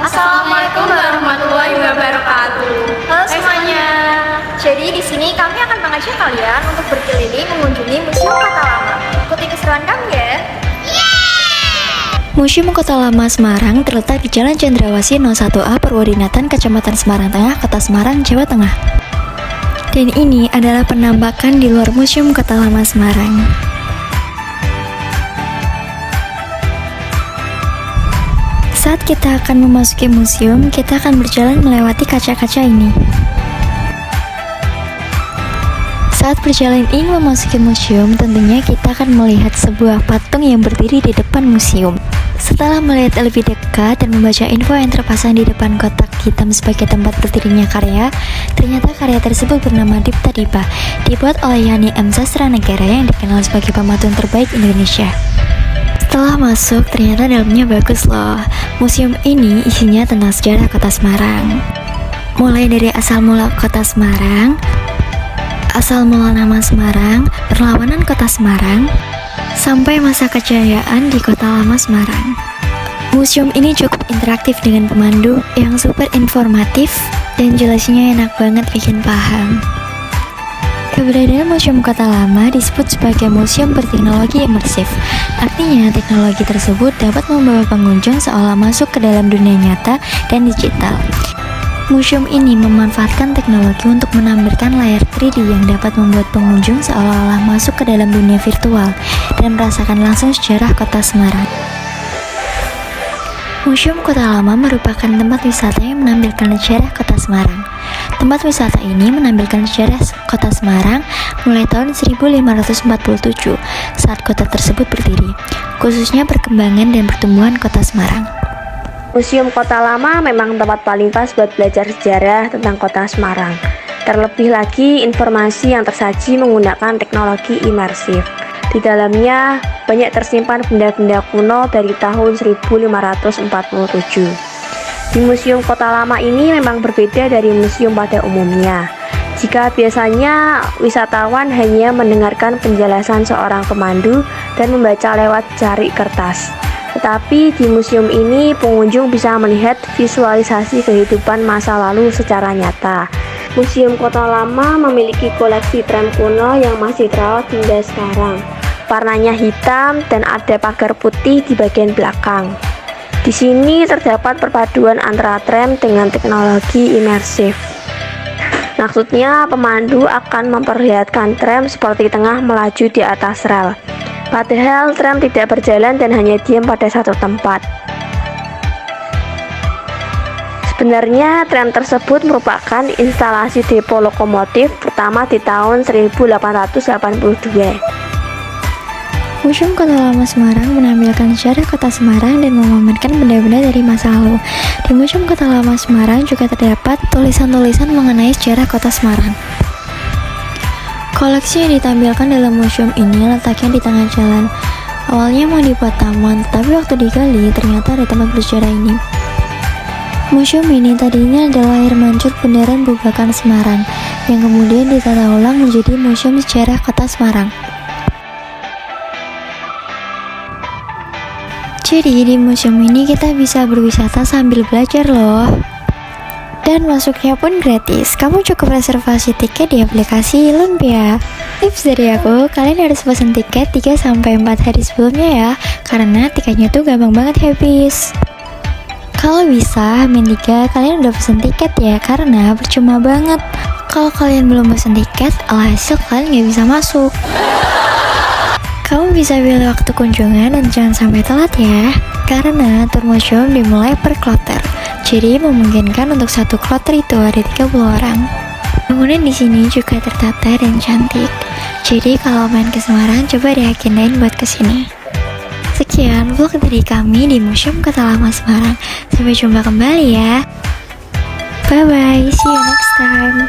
Assalamualaikum warahmatullahi wabarakatuh. Halo semuanya. Jadi di sini kami akan mengajak kalian untuk berkeliling mengunjungi Museum Kota Lama. Ikuti keseruan kami ya. Museum Kota Lama Semarang terletak di Jalan Cendrawasih 01A Purwodinatan, Kecamatan Semarang Tengah, Kota Semarang, Jawa Tengah. Dan ini adalah penampakan di luar Museum Kota Lama Semarang. Saat kita akan memasuki museum, kita akan berjalan melewati kaca-kaca ini. Saat berjalan ingin memasuki museum, tentunya kita akan melihat sebuah patung yang berdiri di depan museum. Setelah melihat lebih dekat dan membaca info yang terpasang di depan kotak hitam sebagai tempat berdirinya karya, ternyata karya tersebut bernama Dipta Dipa, dibuat oleh Yani M. Sastranegara yang dikenal sebagai pematung terbaik Indonesia. Setelah masuk, ternyata dalamnya bagus loh. Museum ini isinya tentang sejarah Kota Semarang. Mulai dari asal mula Kota Semarang, asal mula nama Semarang, perlawanan Kota Semarang, sampai masa kejayaan di Kota Lama Semarang. Museum ini cukup interaktif dengan pemandu yang super informatif dan jelasnya enak banget bikin paham. Keberadaan Museum Kota Lama disebut sebagai museum berteknologi imersif. Artinya, teknologi tersebut dapat membawa pengunjung seolah masuk ke dalam dunia nyata dan digital. Museum ini memanfaatkan teknologi untuk menampilkan layar 3D yang dapat membuat pengunjung seolah-olah masuk ke dalam dunia virtual dan merasakan langsung sejarah Kota Semarang. Museum Kota Lama merupakan tempat wisata yang menampilkan sejarah Kota Semarang. Tempat wisata ini menampilkan sejarah Kota Semarang mulai tahun 1547 saat kota tersebut berdiri, khususnya perkembangan dan pertumbuhan Kota Semarang. Museum Kota Lama memang tempat paling pas buat belajar sejarah tentang Kota Semarang. Terlebih lagi informasi yang tersaji menggunakan teknologi imersif. Di dalamnya banyak tersimpan benda-benda kuno dari tahun 1547. Di Museum Kota Lama ini memang berbeda dari museum pada umumnya. Jika biasanya wisatawan hanya mendengarkan penjelasan seorang pemandu dan membaca lewat jari kertas, tetapi di museum ini pengunjung bisa melihat visualisasi kehidupan masa lalu secara nyata. Museum Kota Lama memiliki koleksi tram kuno yang masih terawat hingga sekarang. Warnanya hitam dan ada pagar putih di bagian belakang. Di sini terdapat perpaduan antara tram dengan teknologi imersif. Maksudnya, pemandu akan memperlihatkan tram seperti tengah melaju di atas rel. Padahal tram tidak berjalan dan hanya diam pada satu tempat. Sebenarnya tram tersebut merupakan instalasi depo lokomotif pertama di tahun 1882. Museum Kota Lama Semarang menampilkan sejarah Kota Semarang dan memamerkan benda-benda dari masa lalu. Di Museum Kota Lama Semarang juga terdapat tulisan-tulisan mengenai sejarah Kota Semarang. Koleksi yang ditampilkan dalam museum ini letaknya di tengah jalan. Awalnya mau dibuat taman, tetapi waktu digali ternyata ada tempat bersejarah ini. Museum ini tadinya adalah air mancur Bundaran Bubakan Semarang, yang kemudian ditata ulang menjadi Museum Sejarah Kota Semarang. Jadi di museum ini kita bisa berwisata sambil belajar loh. Dan masuknya pun gratis. Kamu cukup reservasi tiket di aplikasi Lumpia. Tips dari aku, kalian harus pesan tiket 3-4 hari sebelumnya ya, karena tiketnya tuh gampang banget habis. Kalau bisa, H-3 kalian udah pesan tiket ya, karena percuma banget. Kalau kalian belum pesan tiket, alhasil kalian gak bisa masuk. Kamu bisa pilih waktu kunjungan dan jangan sampai telat ya, karena tur museum dimulai per kloter. Jadi memungkinkan untuk satu kloter itu ada 30 orang. Bangunan di sini juga tertata dan cantik. Jadi kalau main ke Semarang, coba deh agendain buat kesini. Sekian vlog dari kami di Museum Kota Lama Semarang. Sampai jumpa kembali ya. Bye bye, see you next time.